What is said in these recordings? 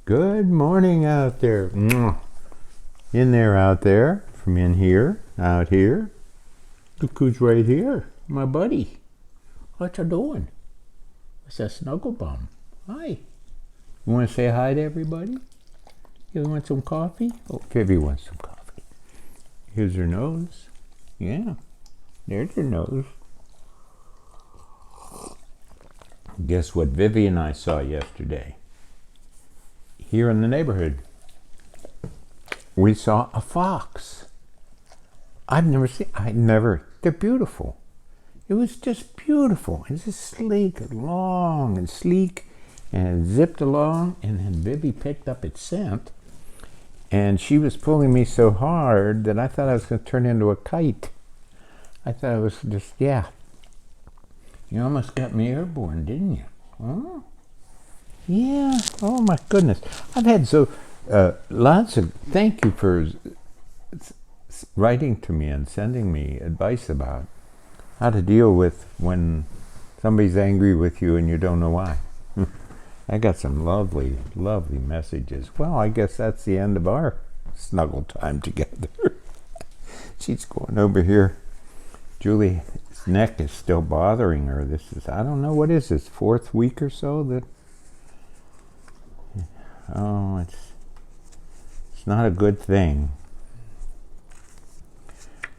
Good morning out there. Mwah. In there, out there, from in here, out here. Look who's right here, my buddy. What you doing? It's a snuggle bum. Hi. You want to say hi to everybody? You want some coffee? Oh, Vivi wants some coffee. Here's her nose. Yeah, there's her nose. Guess what Vivi and I saw yesterday? Here in the neighborhood, we saw a fox. They're beautiful. It was just beautiful. It's just sleek and long and sleek, and it zipped along, and then Vivi picked up its scent, and she was pulling me so hard that I thought I was going to turn into a kite. I thought it was just, yeah. You almost got me airborne, didn't you? Huh? Yeah. Oh my goodness. I've had lots of, thank you for writing to me and sending me advice about how to deal with when somebody's angry with you and you don't know why. I got some lovely, lovely messages. Well, I guess that's the end of our snuggle time together. She's going over here. Julie's neck is still bothering her. I don't know, what is this, 4th week or so that, oh, it's not a good thing.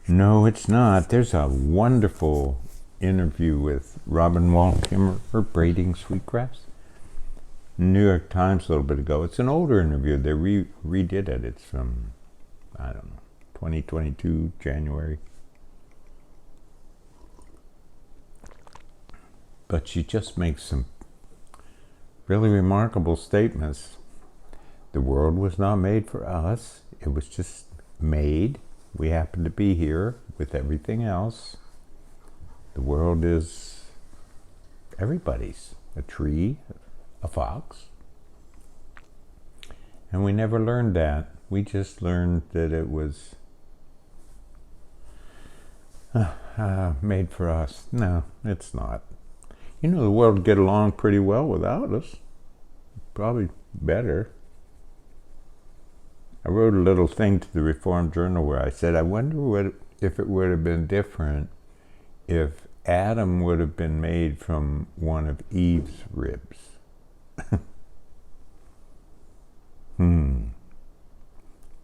No, it's not. There's a wonderful interview with Robin Wall Kimmerer, braiding sweetgrass. New York Times a little bit ago. It's an older interview. They redid it. It's from, I don't know, 2022, January. But she just makes some really remarkable statements. The world was not made for us. It was just made. We happen to be here with everything else. The world is everybody's. A tree, a fox. And we never learned that. We just learned that it was made for us. No, it's not. You know, the world would get along pretty well without us. Probably better. I wrote a little thing to the Reformed Journal where I said, I wonder if it would have been different if Adam would have been made from one of Eve's ribs.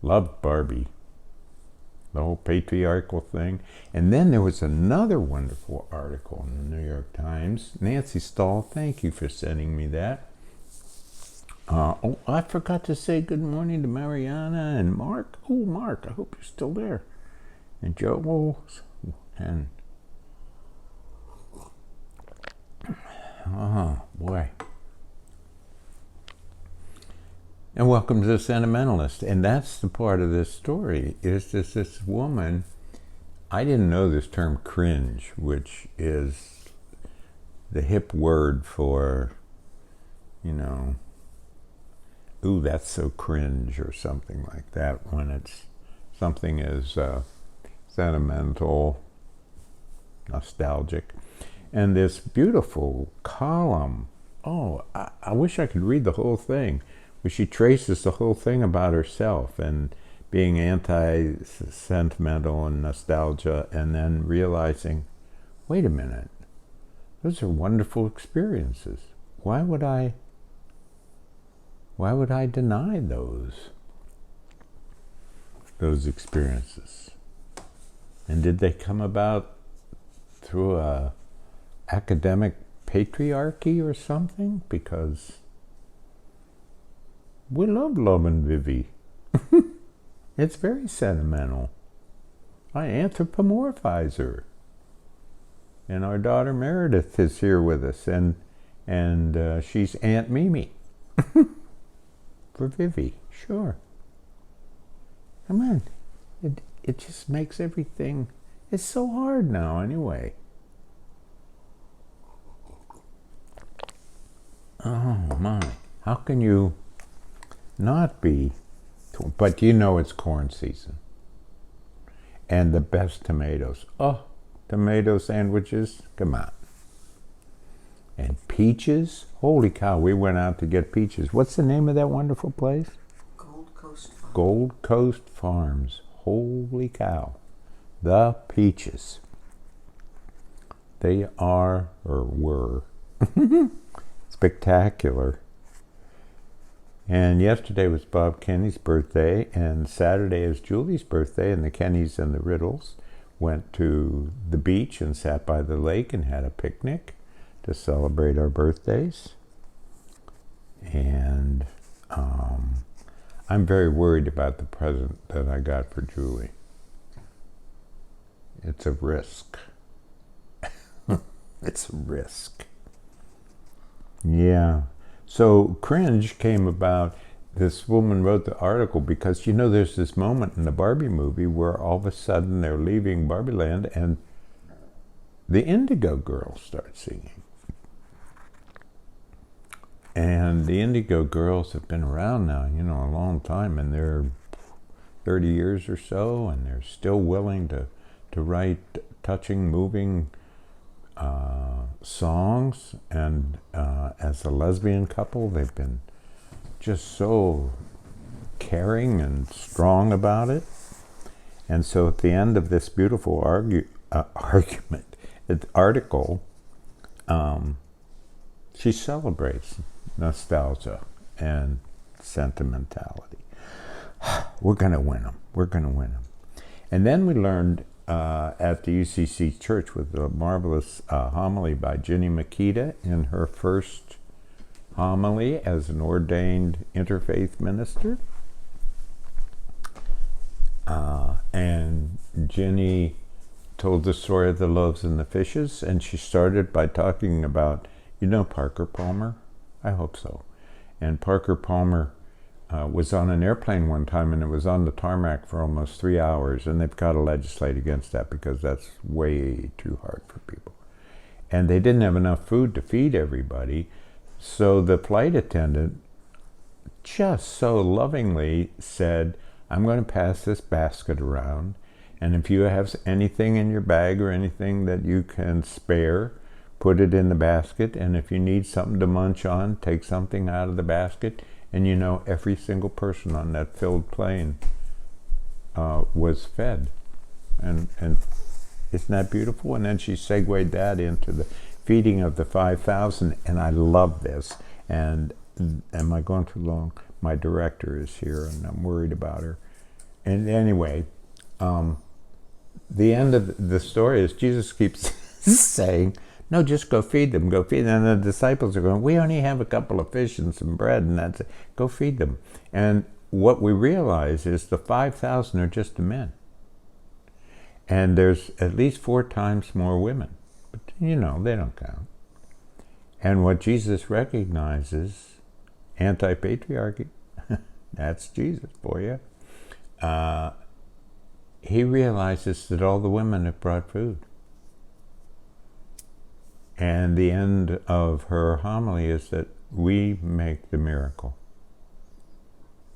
Loved Barbie. The whole patriarchal thing. And then there was another wonderful article in the New York Times. Nancy Stahl, thank you for sending me that. I forgot to say good morning to Mariana and Mark. Oh, Mark, I hope you're still there. And Joe, and oh boy. And welcome to The Sentimentalist. And that's the part of this story, is this woman. I didn't know this term cringe, which is the hip word for, you know, ooh, that's so cringe, or something like that, when it's something as sentimental, nostalgic. And this beautiful column, I wish I could read the whole thing, where she traces the whole thing about herself and being anti-sentimental and nostalgia, and then realizing, wait a minute, those are wonderful experiences. Why would I deny those experiences? And did they come about through a academic patriarchy or something? Because we love and Vivi. It's very sentimental. I anthropomorphize her. And our daughter Meredith is here with us, and she's Aunt Mimi. For Vivi, sure. Come on. It just makes everything, it's so hard now anyway. Oh my, how can you not be, but you know it's corn season. And the best tomatoes. Oh, tomato sandwiches, come on. And peaches. Holy cow, we went out to get peaches. What's the name of that wonderful place? Gold Coast Farm. Gold Coast Farms. Holy cow. The peaches. They are, or were, spectacular. And yesterday was Bob Kenny's birthday, and Saturday is Julie's birthday, and the Kennys and the Riddles went to the beach and sat by the lake and had a picnic to celebrate our birthdays. And I'm very worried about the present that I got for Julie. It's a risk. It's a risk. Yeah. So cringe came about. This woman wrote the article because, you know, there's this moment in the Barbie movie where all of a sudden they're leaving Barbie Land and the Indigo Girls start singing. And the Indigo Girls have been around now, you know, a long time, and they're 30 years or so, and they're still willing to write touching, moving songs. And as a lesbian couple, they've been just so caring and strong about it. And so at the end of this beautiful article, she celebrates nostalgia and sentimentality. We're going to win them. We're going to win them. And then we learned at the UCC church with a marvelous homily by Ginny Makita in her first homily as an ordained interfaith minister. And Ginny told the story of the loaves and the fishes, and she started by talking about, you know, Parker Palmer? I hope so. And Parker Palmer was on an airplane one time, and it was on the tarmac for almost 3 hours, and they've got to legislate against that because that's way too hard for people. And they didn't have enough food to feed everybody, so the flight attendant just so lovingly said, I'm going to pass this basket around, and if you have anything in your bag or anything that you can spare, put it in the basket, and if you need something to munch on, take something out of the basket. And you know, every single person on that filled plane was fed. And isn't that beautiful? And then she segued that into the feeding of the 5,000, and I love this. And am I going too long? My director is here, and I'm worried about her. And anyway, the end of the story is Jesus keeps saying, no, just go feed them, go feed them. And the disciples are going, we only have a couple of fish and some bread, and that's it. Go feed them. And what we realize is the 5,000 are just the men. And there's at least 4 times more women. But, you know, they don't count. And what Jesus recognizes, anti-patriarchy, that's Jesus for you. He realizes that all the women have brought food. And the end of her homily is that we make the miracle.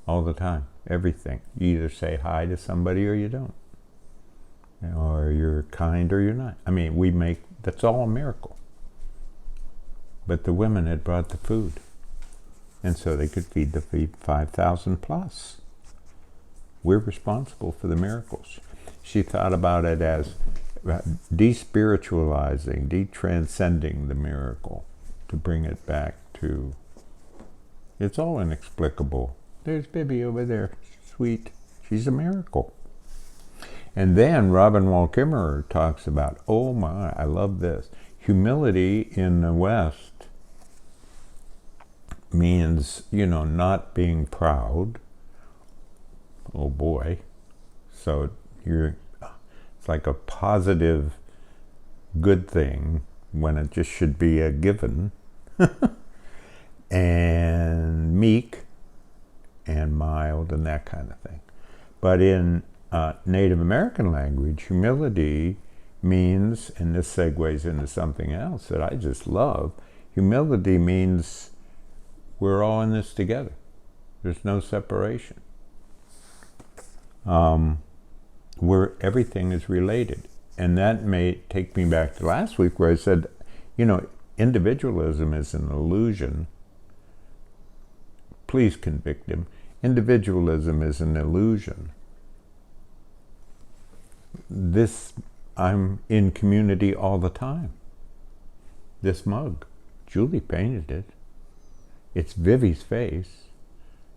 All the time, everything. You either say hi to somebody or you don't. Or you're kind or you're not. I mean, that's all a miracle. But the women had brought the food. And so they could feed the 5,000 plus. We're responsible for the miracles. She thought about it as despiritualizing, detranscending the miracle to bring it back to, it's all inexplicable. There's Bibi over there, sweet. She's a miracle. And then Robin Wall Kimmerer talks about, oh my, I love this. Humility in the West means, you know, not being proud. Oh boy. So it's like a positive, good thing when it just should be a given. And meek and mild and that kind of thing. But in Native American language, humility means, and this segues into something else that I just love, humility means we're all in this together. There's no separation. Where everything is related. And that may take me back to last week where I said, you know, individualism is an illusion. Please convict him. Individualism is an illusion. I'm in community all the time. This mug, Julie painted it. It's Vivi's face.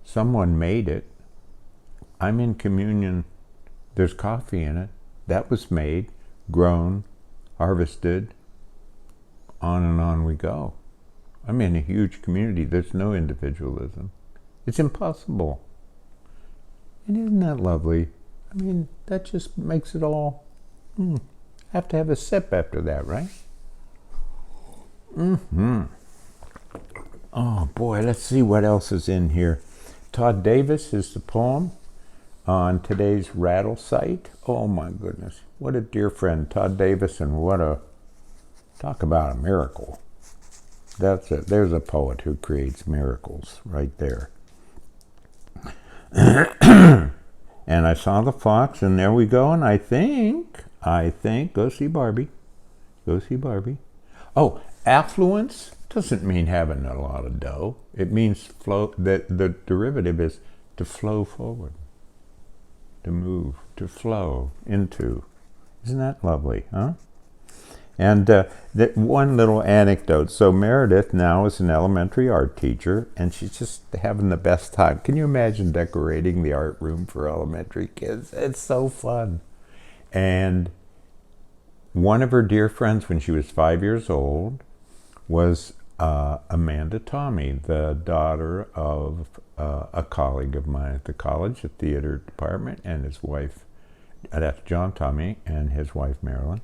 Someone made it. I'm in communion. There's coffee in it. That was made, grown, harvested. On and on we go. I'm in a huge community. There's no individualism. It's impossible. And isn't that lovely? I mean, that just makes it all... have to have a sip after that, right? Oh boy, let's see what else is in here. Todd Davis is the poem on today's Rattle site. Oh my goodness, what a dear friend, Todd Davis, and what a... talk about a miracle. That's it. There's a poet who creates miracles right there. And I saw the fox, and there we go, and I think, go see Barbie. Go see Barbie. Oh, affluence doesn't mean having a lot of dough. It means flow. The derivative is to flow forward, to move, to flow into. Isn't that lovely, huh? And that one little anecdote. So Meredith now is an elementary art teacher, and she's just having the best time. Can you imagine decorating the art room for elementary kids? It's so fun. And one of her dear friends when she was 5 years old was Amanda Tommy, the daughter of a colleague of mine at the college, the theater department, and his wife, that's John Tommy, and his wife Marilyn.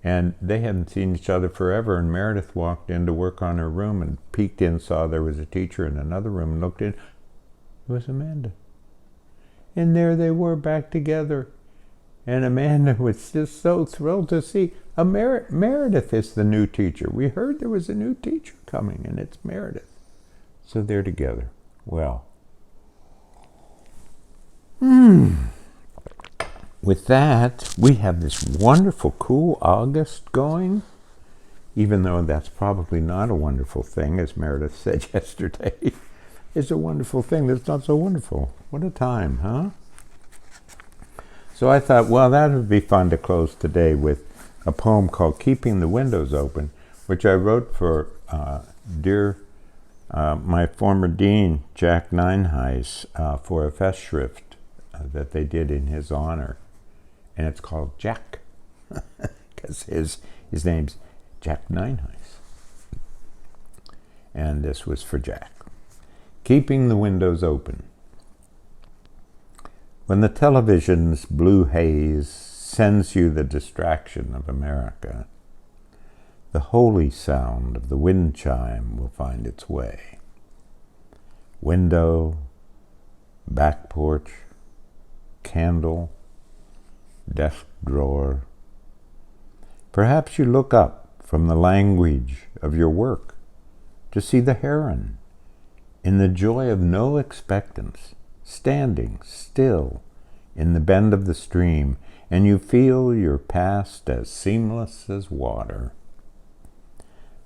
And they hadn't seen each other forever, and Meredith walked in to work on her room and peeked in, saw there was a teacher in another room, and looked in. It was Amanda. And there they were back together. And Amanda was just so thrilled to see. Meredith is the new teacher. We heard there was a new teacher coming, and it's Meredith. So they're together. Well. With that, we have this wonderful, cool August going, even though that's probably not a wonderful thing, as Meredith said yesterday. It's a wonderful thing that's not so wonderful. What a time, huh? So I thought, well, that would be fun to close today with a poem called Keeping the Windows Open, which I wrote for my former dean, Jack Nineheis, for a Festschrift that they did in his honor. And it's called Jack, because his name's Jack Nineheis. And this was for Jack. Keeping the windows open. When the television's blue haze sends you the distraction of America, the holy sound of the wind chime will find its way. Window, back porch, candle, desk drawer. Perhaps you look up from the language of your work to see the heron in the joy of no expectance, standing still in the bend of the stream, and you feel your past as seamless as water.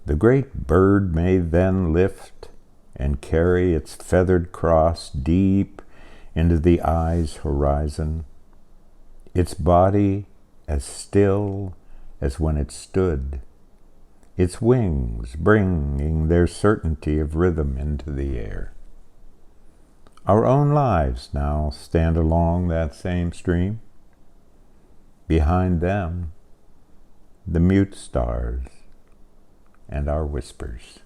The great bird may then lift and carry its feathered cross deep into the eye's horizon, its body as still as when it stood, its wings bringing their certainty of rhythm into the air. Our own lives now stand along that same stream. Behind them, the mute stars and our whispers.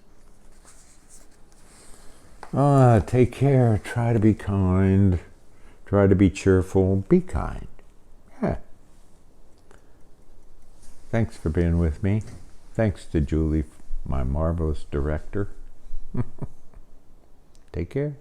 Take care, try to be kind, try to be cheerful, be kind. Yeah. Thanks for being with me. Thanks to Julie, my marvelous director. Take care.